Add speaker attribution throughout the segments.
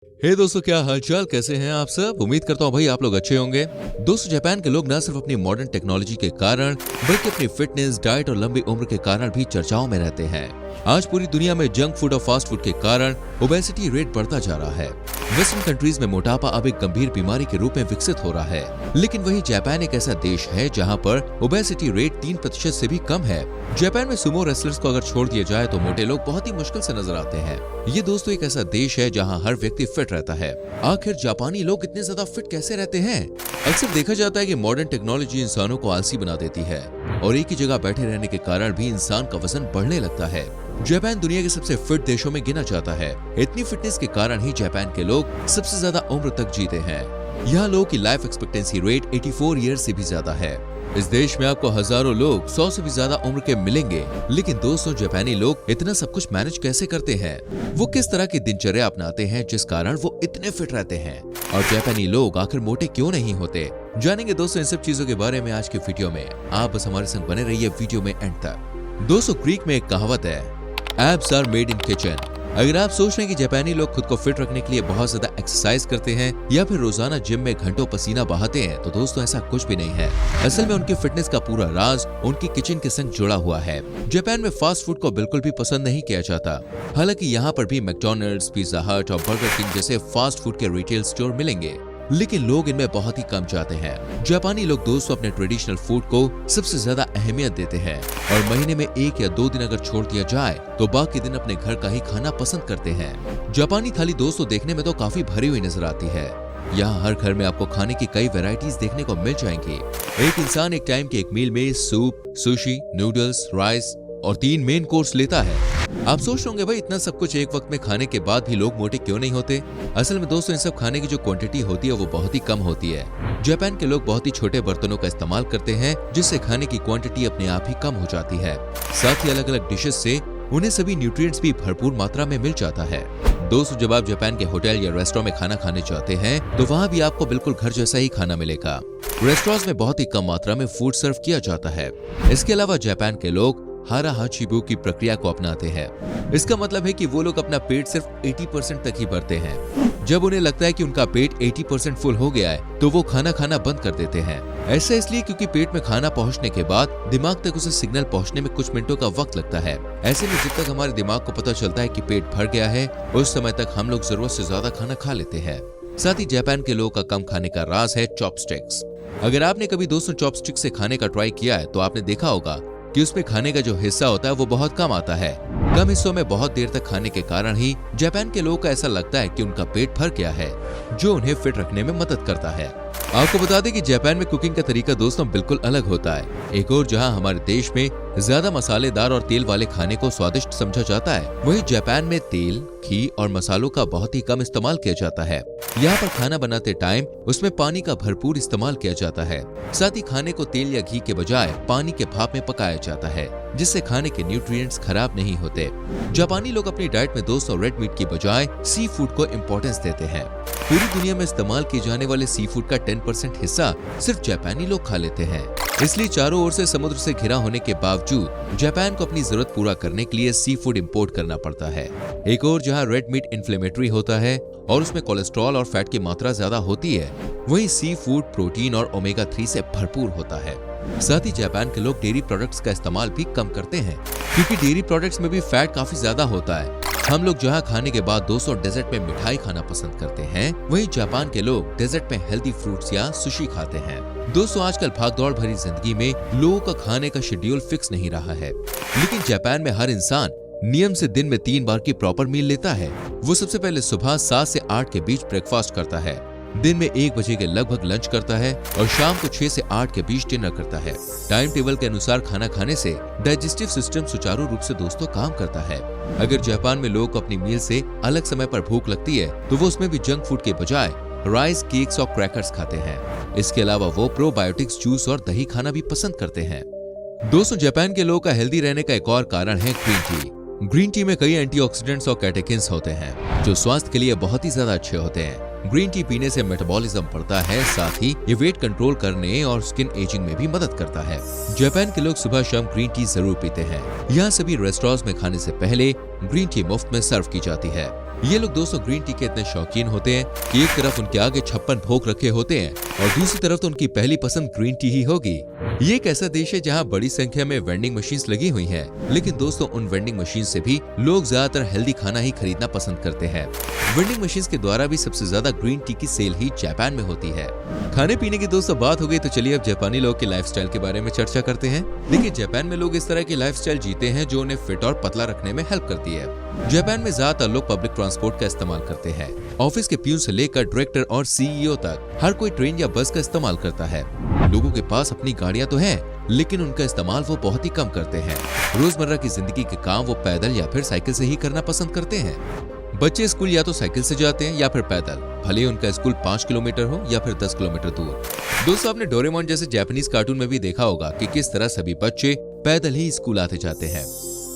Speaker 1: दोस्तों, क्या हालचाल, कैसे हैं आप सब। उम्मीद करता हूँ भाई आप लोग अच्छे होंगे। दोस्तों, जापान के लोग न सिर्फ अपनी मॉडर्न टेक्नोलॉजी के कारण बल्कि अपनी फिटनेस, डाइट और लंबी उम्र के कारण भी चर्चाओं में रहते हैं। आज पूरी दुनिया में जंक फूड और फास्ट फूड के कारण ओबेसिटी रेट बढ़ता जा रहा है। वेस्टर्न कंट्रीज में मोटापा अब एक गंभीर बीमारी के रूप में विकसित हो रहा है, लेकिन वही जापान एक ऐसा देश है जहां पर ओबेसिटी रेट 3% से भी कम है। जापान में सुमो रेसलर्स को अगर छोड़ दिया जाए तो मोटे लोग बहुत ही मुश्किल से नजर आते हैं। ये दोस्तों एक ऐसा देश है जहां हर व्यक्ति फिट रहता है। आखिर जापानी लोग इतने ज्यादा फिट कैसे रहते हैं? अक्सर देखा जाता है कि मॉडर्न टेक्नोलॉजी इंसानों को आलसी बना देती है और एक ही जगह बैठे रहने के कारण भी इंसान का वजन बढ़ने लगता है। जापान दुनिया के सबसे फिट देशों में गिना जाता है। इतनी फिटनेस के कारण ही जापान के लोग सबसे ज्यादा उम्र तक जीते हैं। यहाँ लोगों की लाइफ एक्सपेक्टेंसी रेट 84 ईयर्स से भी ज्यादा है। इस देश में आपको हजारों लोग 100 से भी ज्यादा उम्र के मिलेंगे, लेकिन दोस्तों जापानी लोग इतना सब कुछ मैनेज कैसे करते हैं? वो किस तरह की दिनचर्या अपनाते हैं जिस कारण वो इतने फिट रहते हैं? और जापानी लोग आखिर मोटे क्यों नहीं होते? जानेंगे दोस्तों इन सब चीजों के बारे में आज के वीडियो में। आप बस हमारे संग बने रहिए वीडियो में एंड तक। दोस्तों, ग्रीक में एक कहावत है, abs are made in kitchen. अगर आप सोच रहे हैं कि जापानी लोग खुद को फिट रखने के लिए बहुत ज्यादा एक्सरसाइज करते हैं या फिर रोजाना जिम में घंटों पसीना बहाते हैं, तो दोस्तों ऐसा कुछ भी नहीं है। असल में उनकी फिटनेस का पूरा राज उनकी किचन के संग जुड़ा हुआ है। जापान में फास्ट फूड को बिल्कुल भी पसंद नहीं किया जाता। हालांकि यहाँ पर भी मैकडॉनल्ड्स, पिज्जा हट और बर्गर किंग जैसे फास्ट फूड के रिटेल स्टोर मिलेंगे, लेकिन लोग इनमें बहुत ही कम जाते हैं। जापानी लोग दोस्तों अपने ट्रेडिशनल फूड को सबसे ज्यादा अहमियत देते हैं और महीने में 1 या 2 दिन अगर छोड़ दिया जाए तो बाकी दिन अपने घर का ही खाना पसंद करते हैं। जापानी थाली दोस्तों देखने में तो काफी भरी हुई नजर आती है। यहाँ हर घर में आपको खाने की कई वैरायटीज देखने को मिल जाएंगी। एक इंसान एक टाइम के एक मील में सूप, सुशी, नूडल्स, राइस और 3 मेन कोर्स लेता है। आप सोच रहे होंगे भाई इतना सब कुछ एक वक्त में खाने के बाद भी लोग मोटे क्यों नहीं होते? असल में दोस्तों इन सब खाने की जो क्वांटिटी होती है वो बहुत ही कम होती है। जापान के लोग बहुत ही छोटे बर्तनों का इस्तेमाल करते हैं, जिससे खाने की क्वांटिटी अपने आप ही कम हो जाती है। साथ ही अलग अलग डिशेस से उन्हें सभी न्यूट्रिएंट्स भी भरपूर मात्रा में मिल जाता है। दोस्तों, जब आप जापान के होटल या रेस्टोरेंट में खाना खाने जाते हैं तो वहाँ भी आपको बिल्कुल घर जैसा ही खाना मिलेगा। रेस्टोरेंट्स में बहुत ही कम मात्रा में फूड सर्व किया जाता है। इसके अलावा जापान के लोग हारा हाचिबु की प्रक्रिया को अपनाते हैं। इसका मतलब है कि वो लोग अपना पेट सिर्फ 80% तक ही भरते हैं। जब उन्हें लगता है कि उनका पेट 80% फुल हो गया है तो वो खाना खाना बंद कर देते हैं। ऐसा इसलिए क्योंकि पेट में खाना पहुंचने के बाद दिमाग तक उसे सिग्नल पहुंचने में कुछ मिनटों का वक्त लगता है। ऐसे में जब तक हमारे दिमाग को पता चलता है कि पेट भर गया है, उस समय तक हम लोग जरूरत से ज्यादा खाना खा लेते हैं। साथ ही जापान के लोगों का कम खाने का राज है चॉपस्टिक्स। अगर आपने कभी दोस्तों चॉपस्टिक से खाने का ट्राई किया है तो आपने देखा होगा कि उसमें खाने का जो हिस्सा होता है वो बहुत कम आता है। कम हिस्सों में बहुत देर तक खाने के कारण ही जापान के लोगों को ऐसा लगता है कि उनका पेट भर गया है, जो उन्हें फिट रखने में मदद करता है। आपको बता दें कि जापान में कुकिंग का तरीका दोस्तों बिल्कुल अलग होता है। एक और जहां हमारे देश में ज्यादा मसालेदार और तेल वाले खाने को स्वादिष्ट समझा जाता है, वहीं जापान में तेल, घी और मसालों का बहुत ही कम इस्तेमाल किया जाता है। यहाँ पर खाना बनाते टाइम उसमें पानी का भरपूर इस्तेमाल किया जाता है। साथ ही खाने को तेल या घी के बजाय पानी के भाप में पकाया जाता है, जिससे खाने के न्यूट्रिएंट्स खराब नहीं होते। जापानी लोग अपनी डाइट में दोस्तों रेड मीट की बजाय सी फूड को इम्पोर्टेंस देते हैं। पूरी दुनिया में इस्तेमाल किए जाने वाले सी फूड का 10% हिस्सा सिर्फ जापानी लोग खा लेते हैं। इसलिए चारों ओर से समुद्र से घिरा होने के बावजूद जापान को अपनी जरूरत पूरा करने के लिए सी फूड इम्पोर्ट करना पड़ता है। एक और जहां रेड मीट इन्फ्लेमेटरी होता है और उसमें कोलेस्ट्रॉल और फैट की मात्रा ज्यादा होती है, वहीं सी फूड प्रोटीन और ओमेगा 3 से भरपूर होता है। साथ ही जापान के लोग डेयरी प्रोडक्ट्स का इस्तेमाल भी कम करते हैं, क्योंकि डेयरी प्रोडक्ट्स में भी फैट काफी ज्यादा होता है। हम लोग जहाँ खाने के बाद दोस्तों डेजर्ट में मिठाई खाना पसंद करते हैं, वहीं जापान के लोग डेजर्ट में हेल्दी फ्रूट्स या सुशी खाते हैं। दोस्तों, आजकल भागदौड़ भरी जिंदगी में लोगों का खाने का शेड्यूल फिक्स नहीं रहा है, लेकिन जापान में हर इंसान नियम से दिन में 3 बार की प्रॉपर मील लेता है। वो सबसे पहले सुबह 7 से 8 के बीच ब्रेकफास्ट करता है, दिन में 1 बजे के लगभग लंच करता है और शाम को 6 से 8 के बीच डिनर करता है। टाइम टेबल के अनुसार खाना खाने से डाइजेस्टिव सिस्टम सुचारू रूप से दोस्तों काम करता है। अगर जापान में लोगों को अपनी मील से अलग समय पर भूख लगती है तो वो उसमें भी जंक फूड के बजाय राइस, केक्स और क्रैकर्स खाते हैं। इसके अलावा वो प्रोबायोटिक्स, जूस और दही खाना भी पसंद करते हैं। दोस्तों, जापान के लोगों का हेल्दी रहने का एक और कारण है ग्रीन टी। ग्रीन टी में कई एंटीऑक्सीडेंट्स और कैटेकिन्स होते हैं, जो स्वास्थ्य के लिए बहुत ही ज्यादा अच्छे होते हैं। ग्रीन टी पीने से मेटाबॉलिज्म बढ़ता है, साथ ही ये वेट कंट्रोल करने और स्किन एजिंग में भी मदद करता है। जापान के लोग सुबह शाम ग्रीन टी जरूर पीते हैं। यहाँ सभी रेस्टोरेंट्स में खाने से पहले ग्रीन टी मुफ्त में सर्व की जाती है। ये लोग दोस्तों ग्रीन टी के इतने शौकीन होते हैं कि एक तरफ उनके आगे 56 भोग रखे होते हैं और दूसरी तरफ तो उनकी पहली पसंद ग्रीन टी ही होगी। ये एक ऐसा देश है जहाँ बड़ी संख्या में वेंडिंग मशीन्स लगी हुई हैं, लेकिन दोस्तों उन वेंडिंग मशीन से भी लोग ज्यादातर हेल्दी खाना ही खरीदना पसंद करते हैं। वेंडिंग मशीन्स के द्वारा भी सबसे ज्यादा ग्रीन टी की सेल ही जापान में होती है। खाने पीने की दोस्तों बात हो गई तो चलिए अब जापानी लोग के लाइफस्टाइल के बारे में चर्चा करते हैं। देखिए जापान में लोग इस तरह की लाइफस्टाइल जीते हैं जो उन्हें फिट और पतला रखने में हेल्प करती है। जापान में ज्यादातर लोग पब्लिक ट्रांसपोर्ट का इस्तेमाल करते हैं। ऑफिस के प्यून से लेकर डायरेक्टर और सीईओ तक हर कोई ट्रेन या बस का इस्तेमाल करता है। लोगों के पास अपनी गाड़ियां तो हैं, लेकिन उनका इस्तेमाल वो बहुत ही कम करते हैं। रोजमर्रा की जिंदगी के काम वो पैदल या फिर साइकिल से ही करना पसंद करते हैं। बच्चे स्कूल या तो साइकिल से जाते हैं या फिर पैदल, भले उनका स्कूल 5 किलोमीटर हो या फिर 10 किलोमीटर दूर। दोस्तों आपने डोरेमोन जैसे जापानीज कार्टून में भी देखा होगा कि किस तरह सभी बच्चे पैदल ही स्कूल आते जाते हैं।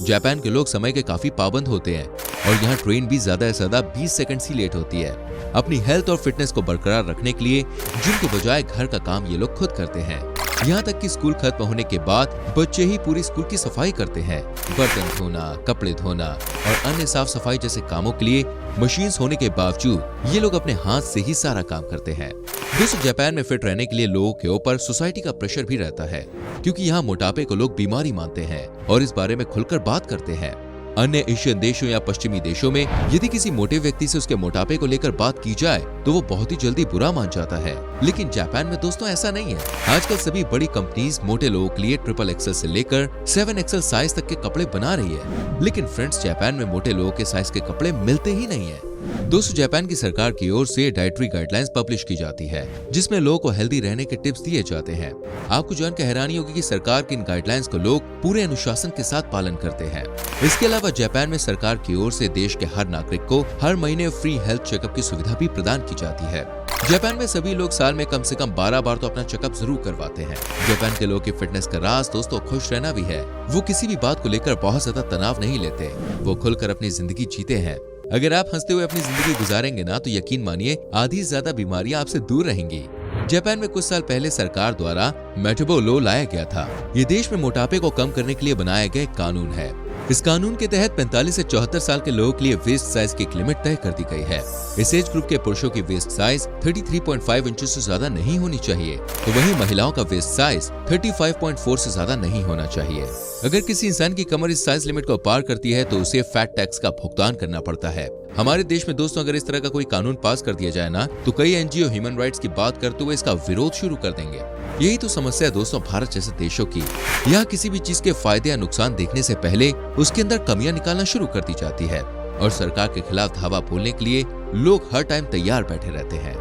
Speaker 1: जापान के लोग समय के काफी पाबंद होते हैं और यहाँ ट्रेन भी ज्यादा से ज्यादा 20 सेकंड ही लेट होती है। अपनी हेल्थ और फिटनेस को बरकरार रखने के लिए जिम के बजाय घर का काम ये लोग खुद करते हैं। यहाँ तक कि स्कूल खत्म होने के बाद बच्चे ही पूरी स्कूल की सफाई करते हैं। बर्तन धोना, कपड़े धोना और अन्य साफ सफाई जैसे कामों के लिए मशीन्स होने के बावजूद ये लोग अपने हाथ से ही सारा काम करते हैं। दोस्तों जापान में फिट रहने के लिए लोगों के ऊपर सोसाइटी का प्रेशर भी रहता है, क्योंकि यहाँ मोटापे को लोग बीमारी मानते हैं और इस बारे में खुलकर बात करते हैं। अन्य एशियन देशों या पश्चिमी देशों में यदि किसी मोटे व्यक्ति से उसके मोटापे को लेकर बात की जाए तो वो बहुत ही जल्दी बुरा मान जाता है, लेकिन जापान में दोस्तों ऐसा नहीं है। आजकल सभी बड़ी कंपनीज मोटे लोगों के लिए ट्रिपल एक्सल से लेकर 7XL साइज तक के कपड़े बना रही है, लेकिन फ्रेंड्स जापान में मोटे लोगों के साइज के कपड़े मिलते ही नहीं है। दोस्तों जापान की सरकार की ओर से डाइटरी गाइडलाइंस पब्लिश की जाती है, जिसमें लोगों को हेल्दी रहने के टिप्स दिए जाते हैं। आपको जानकर हैरानी होगी कि सरकार की इन गाइडलाइंस को लोग पूरे अनुशासन के साथ पालन करते हैं। इसके अलावा जापान में सरकार की ओर से देश के हर नागरिक को हर महीने फ्री हेल्थ चेकअप की सुविधा भी प्रदान की जाती है। जापान में सभी लोग साल में कम से कम 12 बार तो अपना चेकअप जरूर करवाते हैं। जापान के लोगों की फिटनेस का राज दोस्तों खुश रहना भी है। वो किसी भी बात को लेकर बहुत ज्यादा तनाव नहीं लेते, वो खुलकर अपनी जिंदगी जीते हैं। अगर आप हंसते हुए अपनी जिंदगी गुजारेंगे ना तो यकीन मानिए आधी से ज्यादा बीमारियां आपसे दूर रहेंगी। जापान में कुछ साल पहले सरकार द्वारा मेटाबो लॉ लाया गया था। ये देश में मोटापे को कम करने के लिए बनाया गया एक कानून है। इस कानून के तहत 45 से 74 साल के लोगों के लिए वेस्ट साइज की एक लिमिट तय कर दी गई है। इस एज ग्रुप के पुरुषों की वेस्ट साइज 33.5 इंच से ज्यादा नहीं होनी चाहिए, तो वहीं महिलाओं का वेस्ट साइज 35.4 से ज्यादा नहीं होना चाहिए। अगर किसी इंसान की कमर इस साइज लिमिट को पार करती है तो उसे फैट टैक्स का भुगतान करना पड़ता है। हमारे देश में दोस्तों अगर इस तरह का कोई कानून पास कर दिया जाए ना तो कई एनजीओ ह्यूमन राइट्स की बात करते हुए इसका विरोध शुरू कर देंगे। यही तो समस्या है दोस्तों भारत जैसे देशों की। यहाँ किसी भी चीज के फायदे या नुकसान देखने से पहले उसके अंदर कमियां निकालना शुरू कर दी जाती है और सरकार के खिलाफ धावा बोलने के लिए लोग हर टाइम तैयार बैठे रहते हैं।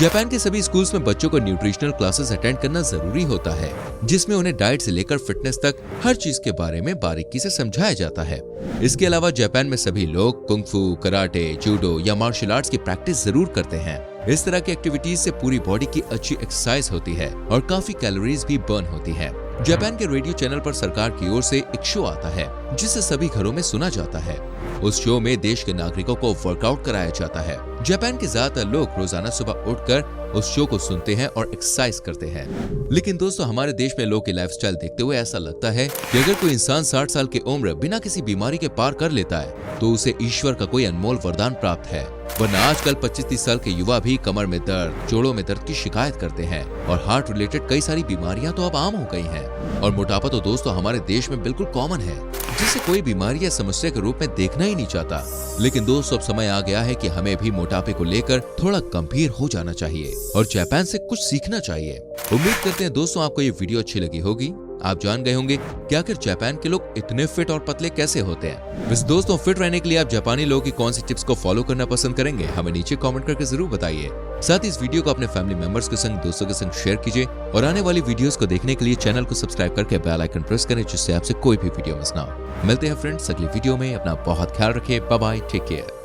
Speaker 1: जापान के सभी स्कूल्स में बच्चों को न्यूट्रिशनल क्लासेस अटेंड करना जरूरी होता है, जिसमें उन्हें डाइट से लेकर फिटनेस तक हर चीज के बारे में बारीकी से समझाया जाता है। इसके अलावा जापान में सभी लोग कुंग-फू, कराटे, जूडो या मार्शल आर्ट्स की प्रैक्टिस जरूर करते हैं। इस तरह की एक्टिविटीज से पूरी बॉडी की अच्छी एक्सरसाइज होती है और काफी कैलोरीज भी बर्न होती है। जापान के रेडियो चैनल पर सरकार की ओर से एक शो आता है जिसे सभी घरों में सुना जाता है। उस शो में देश के नागरिकों को वर्कआउट कराया जाता है। जापान के ज्यादातर लोग रोजाना सुबह उठकर उस शो को सुनते हैं और एक्सरसाइज करते हैं। लेकिन दोस्तों हमारे देश में लोगों की लाइफस्टाइल देखते हुए ऐसा लगता है कि अगर कोई इंसान 60 साल की उम्र बिना किसी बीमारी के पार कर लेता है तो उसे ईश्वर का कोई अनमोल वरदान प्राप्त है। वरना आजकल 25-30 साल के युवा भी कमर में दर्द, जोड़ों में दर्द की शिकायत करते हैं और हार्ट रिलेटेड कई सारी बीमारियां तो अब आम हो गई हैं। और मोटापा तो दोस्तों हमारे देश में बिल्कुल कॉमन है, जिसे कोई बीमारी या समस्या के रूप में देखना ही नहीं चाहता। लेकिन दोस्तों अब समय आ गया है कि हमें भी मोटापे को लेकर थोड़ा गंभीर हो जाना चाहिए और जापान से कुछ सीखना चाहिए। उम्मीद करते हैं दोस्तों आपको ये वीडियो अच्छी लगी होगी। आप जान गए होंगे कि आखिर जापान के लोग इतने फिट और पतले कैसे होते हैं। वैसे दोस्तों फिट रहने के लिए आप जापानी लोगों की कौन सी टिप्स को फॉलो करना पसंद करेंगे, हमें नीचे कमेंट करके जरूर बताइए। साथ ही इस वीडियो को अपने फैमिली मेंबर्स के संग, दोस्तों के संग शेयर कीजिए और आने वाली वीडियोस को देखने के लिए चैनल को सब्सक्राइब करके बेल आइकन प्रेस करें, जिससे आपसे कोई भी वीडियो मिस ना हो। मिलते हैं फ्रेंड्स अगली वीडियो में। अपना बहुत ख्याल रखिए। Bye bye, take care.